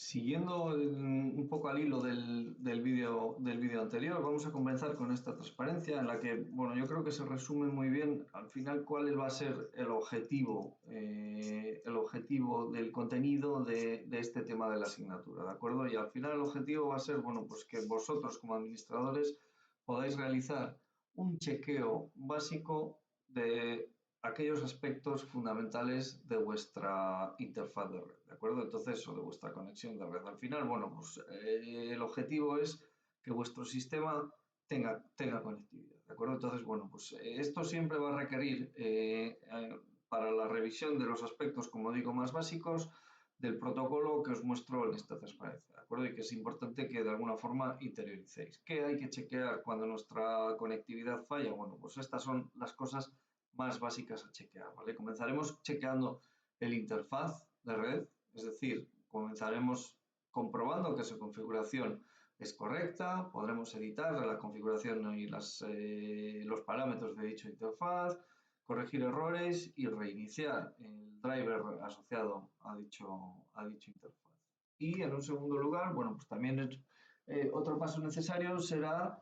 Siguiendo un poco al hilo del vídeo anterior, vamos a comenzar con esta transparencia en la que, bueno, yo creo que se resume muy bien al final cuál va a ser el objetivo del contenido de este tema de la asignatura, ¿de acuerdo? Y al final el objetivo va a ser, bueno, pues que vosotros como administradores podáis realizar un chequeo básico de aquellos aspectos fundamentales de vuestra interfaz de red, ¿de acuerdo? Entonces, o de vuestra conexión de red. Al final, bueno, pues el objetivo es que vuestro sistema tenga conectividad, ¿de acuerdo? Entonces, bueno, pues esto siempre va a requerir para la revisión de los aspectos, como digo, más básicos del protocolo que os muestro en esta transparencia, ¿de acuerdo? Y que es importante que de alguna forma interioricéis. ¿Qué hay que chequear cuando nuestra conectividad falla? Bueno, pues estas son las cosas más básicas a chequear, ¿vale? Comenzaremos chequeando el interfaz de red, es decir, comenzaremos comprobando que su configuración es correcta, podremos editar la configuración y los parámetros de dicha interfaz, corregir errores y reiniciar el driver asociado a dicha interfaz. Y en un segundo lugar, bueno, pues también otro paso necesario será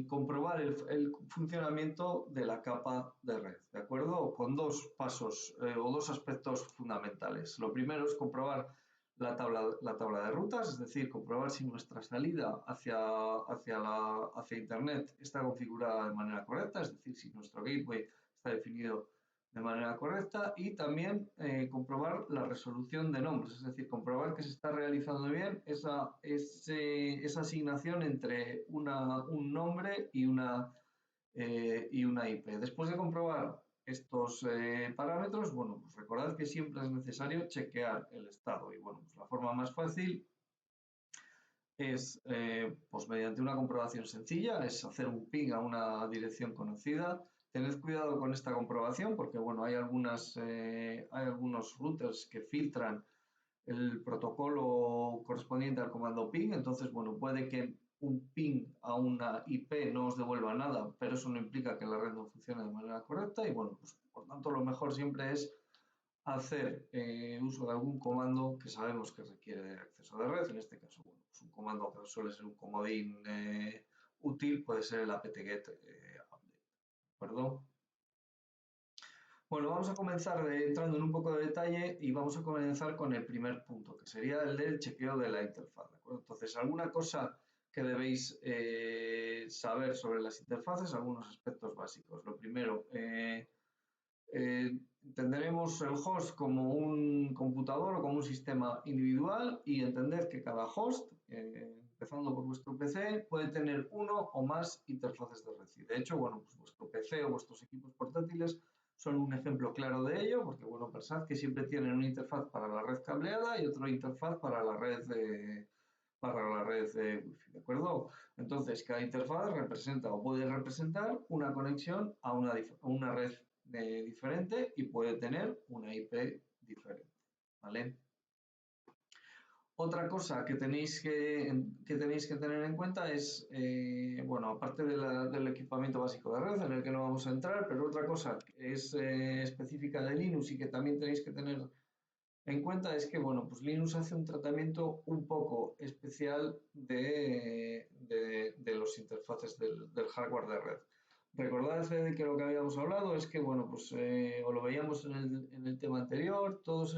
comprobar el funcionamiento de la capa de red, ¿de acuerdo? Con dos pasos o dos aspectos fundamentales. Lo primero es comprobar la tabla de rutas, es decir, comprobar si nuestra salida hacia Internet está configurada de manera correcta, es decir, si nuestro gateway está definido de manera correcta, y también comprobar la resolución de nombres, es decir, comprobar que se está realizando bien esa asignación entre un nombre y una IP. Después de comprobar estos parámetros, bueno, pues recordad que siempre es necesario chequear el estado, y bueno, pues la forma más fácil es pues mediante una comprobación sencilla, es hacer un ping a una dirección conocida. Tened cuidado con esta comprobación porque, bueno, hay algunos routers que filtran el protocolo correspondiente al comando ping, entonces, bueno, puede que un ping a una IP no os devuelva nada, pero eso no implica que la red no funcione de manera correcta y, bueno, pues por tanto lo mejor siempre es hacer uso de algún comando que sabemos que requiere de acceso de red. En este caso, bueno, pues un comando que suele ser un comodín útil puede ser el apt-get update, ¿de acuerdo? Bueno, vamos a comenzar entrando en un poco de detalle y vamos a comenzar con el primer punto, que sería el del chequeo de la interfaz, ¿de acuerdo? Entonces, alguna cosa que debéis saber sobre las interfaces, algunos aspectos básicos. Lo primero, entenderemos el host como un computador o como un sistema individual y entender que cada host, empezando por vuestro PC, puede tener uno o más interfaces de red. Y de hecho, bueno, pues vuestro PC o vuestros equipos portátiles son un ejemplo claro de ello, porque bueno, pensad que siempre tienen una interfaz para la red cableada y otra interfaz para la red Wi-Fi, ¿de acuerdo? Entonces, cada interfaz representa o puede representar una conexión a una red diferente y puede tener una IP diferente, ¿vale? Otra cosa que tenéis que tener en cuenta es, bueno, aparte del equipamiento básico de red, en el que no vamos a entrar, pero otra cosa que es específica de Linux y que también tenéis que tener en cuenta es que, bueno, pues Linux hace un tratamiento un poco especial de los interfaces del hardware de red. Recordad que lo que habíamos hablado es que, bueno, pues o lo veíamos en el tema anterior, todos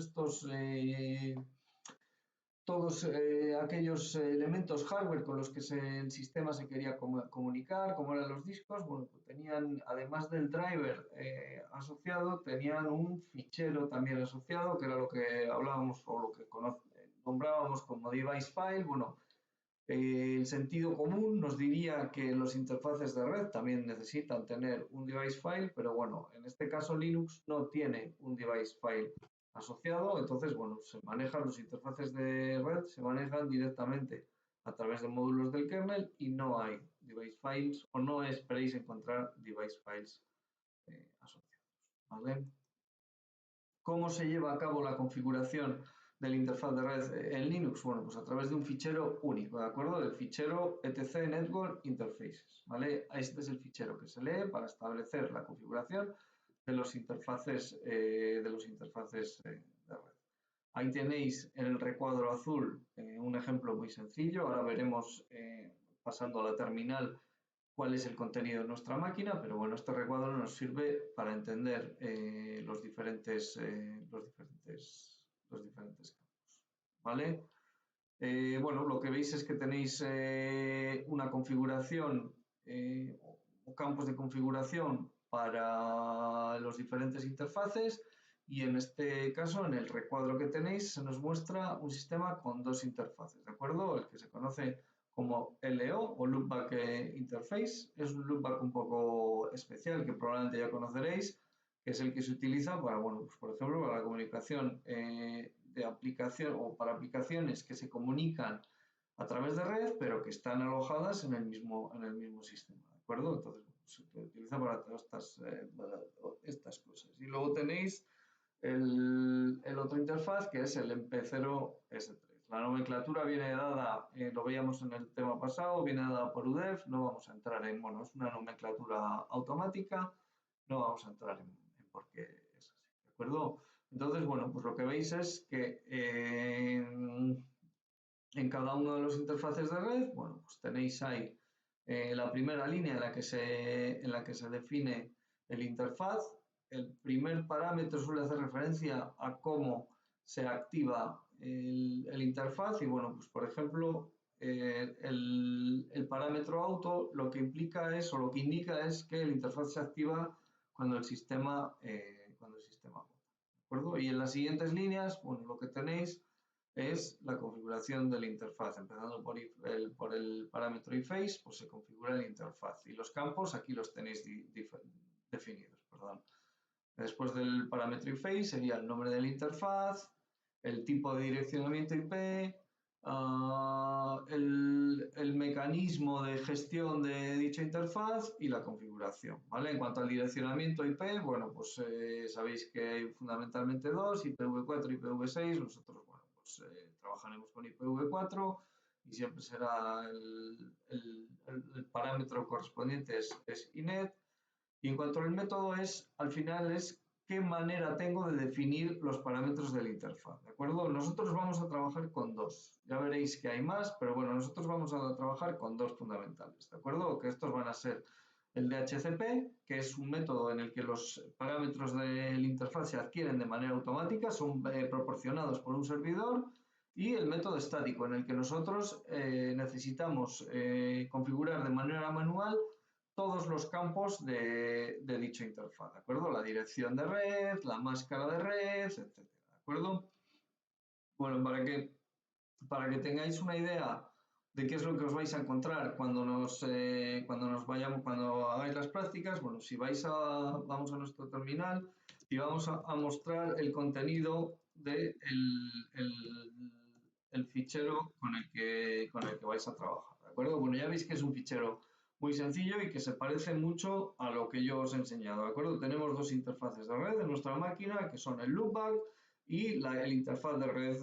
aquellos elementos hardware con los que el sistema se quería comunicar, como eran los discos, bueno, pues tenían, además del driver asociado, tenían un fichero también asociado, que era lo que hablábamos o lo que nombrábamos como device file. Bueno, el sentido común nos diría que los interfaces de red también necesitan tener un device file, pero bueno, en este caso Linux no tiene un device file asociado, entonces, bueno, los interfaces de red se manejan directamente a través de módulos del kernel y no hay device files o no esperéis encontrar device files asociados, ¿vale? ¿Cómo se lleva a cabo la configuración de la interfaz de red en Linux? Bueno, pues a través de un fichero único, ¿de acuerdo? Del fichero etc network interfaces, ¿vale? Este es el fichero que se lee para establecer la configuración de los interfaces de red. Ahí tenéis en el recuadro azul un ejemplo muy sencillo. Ahora veremos, pasando a la terminal, cuál es el contenido de nuestra máquina, pero bueno, este recuadro nos sirve para entender los diferentes campos, ¿vale? Bueno, lo que veis es que tenéis una configuración o campos de configuración para los diferentes interfaces, y en este caso, en el recuadro que tenéis, se nos muestra un sistema con dos interfaces, ¿de acuerdo? El que se conoce como LO o Loopback Interface. Es un loopback un poco especial que probablemente ya conoceréis, que es el que se utiliza para, bueno, pues por ejemplo, para la comunicación de aplicación o para aplicaciones que se comunican a través de red, pero que están alojadas en el mismo sistema, ¿de acuerdo? Entonces, se utiliza para todas estas cosas. Y luego tenéis el otro interfaz, que es el MP0S3. La nomenclatura viene dada, lo veíamos en el tema pasado, viene dada por UDEF, no vamos a entrar en, bueno, es una nomenclatura automática, no vamos a entrar en por qué es así, ¿de acuerdo? Entonces, bueno, pues lo que veis es que en cada uno de los interfaces de red, bueno, pues tenéis ahí la primera línea en la que se define el interfaz. El primer parámetro suele hacer referencia a cómo se activa el interfaz y, bueno, pues por ejemplo, el parámetro auto lo que implica es, o lo que indica es que el interfaz se activa cuando el sistema vota, ¿de acuerdo? Y en las siguientes líneas, bueno, lo que tenéis es la configuración de la interfaz. Empezando por el parámetro iFace, pues se configura la interfaz. Y los campos aquí los tenéis definidos. Perdón. Después del parámetro iFace sería el nombre de la interfaz, el tipo de direccionamiento IP, el mecanismo de gestión de dicha interfaz y la configuración, ¿vale? En cuanto al direccionamiento IP, bueno, pues sabéis que hay fundamentalmente dos, IPv4 y IPv6. Nosotros, bueno, pues trabajaremos con IPv4 y siempre será el parámetro correspondiente es INET. Y en cuanto al método al final es qué manera tengo de definir los parámetros de la interfaz, ¿de acuerdo? Nosotros vamos a trabajar con dos, ya veréis que hay más, pero bueno, nosotros vamos a trabajar con dos fundamentales, ¿de acuerdo? Que estos van a ser el DHCP, que es un método en el que los parámetros de la interfaz se adquieren de manera automática, son proporcionados por un servidor, y el método estático, en el que nosotros necesitamos configurar de manera manual todos los campos de dicha interfaz, ¿de acuerdo? La dirección de red, la máscara de red, etcétera, ¿de acuerdo? Bueno, para que tengáis una idea de qué es lo que os vais a encontrar cuando cuando hagáis las prácticas, bueno, si vamos a nuestro terminal y vamos a mostrar el contenido del el fichero con el que vais a trabajar, ¿de acuerdo? Bueno, ya veis que es un fichero muy sencillo y que se parece mucho a lo que yo os he enseñado, ¿de acuerdo? Tenemos dos interfaces de red en nuestra máquina, que son el loopback y el interfaz de red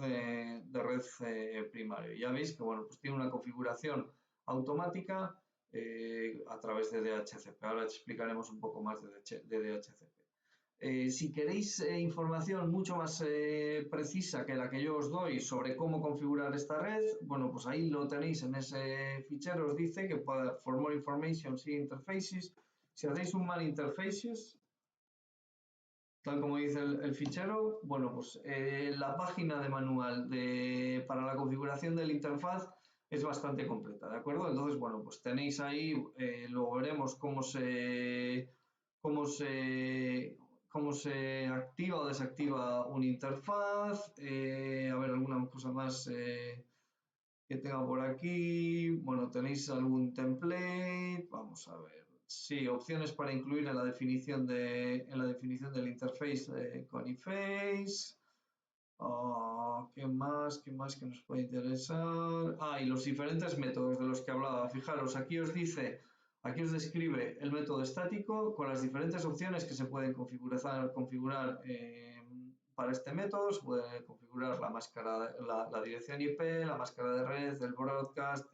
primario. Ya veis que, bueno, pues tiene una configuración automática a través de DHCP. Ahora explicaremos un poco más de DHCP. Si queréis información mucho más precisa que la que yo os doy sobre cómo configurar esta red, bueno, pues ahí lo tenéis en ese fichero. Os dice que for more information, see interfaces. Si hacéis un man interfaces, tal como dice el fichero, bueno, pues la página de manual para la configuración de la interfaz es bastante completa, ¿de acuerdo? Entonces, bueno, pues tenéis ahí, luego veremos cómo se activa o desactiva una interfaz, a ver, alguna cosa más que tenga por aquí. Bueno, tenéis algún template, vamos a ver. Sí, opciones para incluir en la definición del interface con iFace. ¿Qué más? ¿Qué más que nos puede interesar? Y los diferentes métodos de los que hablaba. Fijaros, aquí os describe el método estático con las diferentes opciones que se pueden configurar para este método. Se puede configurar la dirección IP, la máscara de red, el broadcast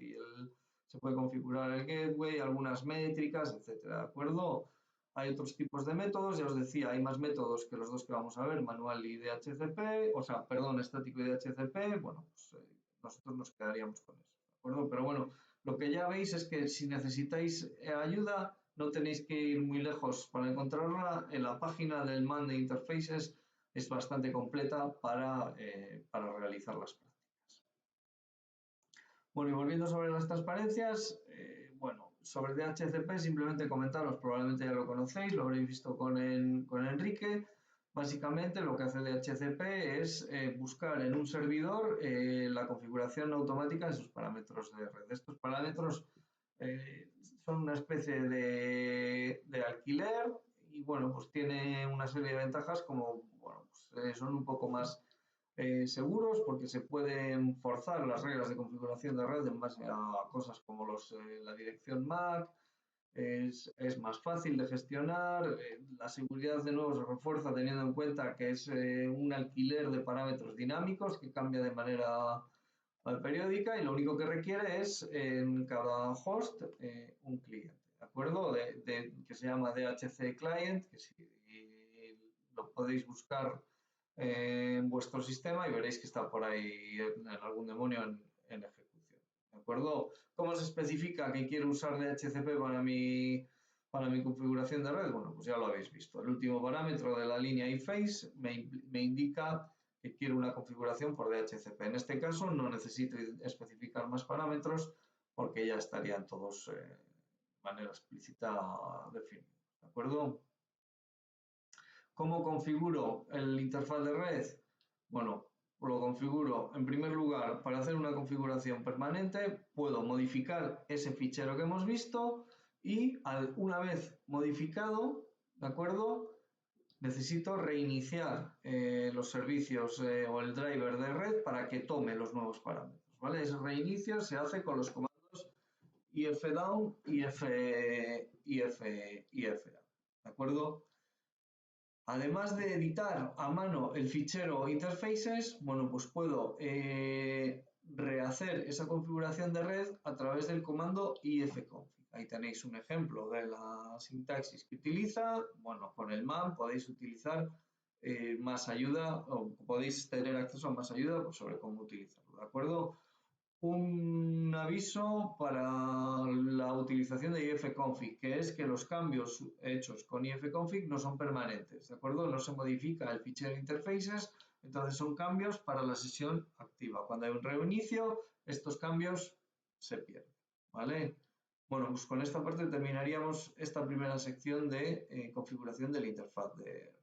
se puede configurar el gateway, algunas métricas, etcétera, ¿de acuerdo? Hay otros tipos de métodos, ya os decía, hay más métodos que los dos que vamos a ver, manual y DHCP, o sea, perdón, estático y DHCP, bueno, pues nosotros nos quedaríamos con eso, ¿de acuerdo? Pero bueno, lo que ya veis es que si necesitáis ayuda, no tenéis que ir muy lejos para encontrarla. En la página del MAN de Interfaces es bastante completa para realizar las prácticas. Bueno, y volviendo sobre las transparencias, bueno, sobre DHCP simplemente comentaros, probablemente ya lo conocéis, lo habréis visto con Enrique. Básicamente lo que hace DHCP es buscar en un servidor la configuración automática de sus parámetros de red. Estos parámetros son una especie de alquiler y bueno, pues tiene una serie de ventajas como, bueno, pues, son un poco más seguros porque se pueden forzar las reglas de configuración de red en base a cosas como la dirección MAC, es más fácil de gestionar, la seguridad de nuevo se refuerza teniendo en cuenta que es un alquiler de parámetros dinámicos que cambia de manera periódica y lo único que requiere es en cada host un cliente, ¿de acuerdo? Que se llama DHC Client, que si lo podéis buscar en vuestro sistema y veréis que está por ahí en algún demonio en ejecución, ¿de acuerdo? ¿Cómo se especifica que quiero usar DHCP para mi configuración de red? Bueno, pues ya lo habéis visto. El último parámetro de la línea iFace me indica que quiero una configuración por DHCP. En este caso no necesito especificar más parámetros porque ya estarían todos de manera explícita definidos, ¿de acuerdo? ¿Cómo configuro el interfaz de red? Bueno, lo configuro en primer lugar para hacer una configuración permanente. Puedo modificar ese fichero que hemos visto y una vez modificado, ¿de acuerdo? Necesito reiniciar los servicios o el driver de red para que tome los nuevos parámetros, ¿vale? Ese reinicio se hace con los comandos ifdown y ifdown, ¿de acuerdo? Además de editar a mano el fichero interfaces, bueno, pues puedo rehacer esa configuración de red a través del comando ifconfig. Ahí tenéis un ejemplo de la sintaxis que utiliza. Bueno, con el man podéis utilizar más ayuda o podéis tener acceso a más ayuda pues, sobre cómo utilizarlo, ¿de acuerdo? Un aviso para la utilización de ifconfig, que es que los cambios hechos con ifconfig no son permanentes, ¿de acuerdo? No se modifica el fichero interfaces, entonces son cambios para la sesión activa. Cuando hay un reinicio, estos cambios se pierden, ¿vale? Bueno, pues con esta parte terminaríamos esta primera sección de configuración de la interfaz de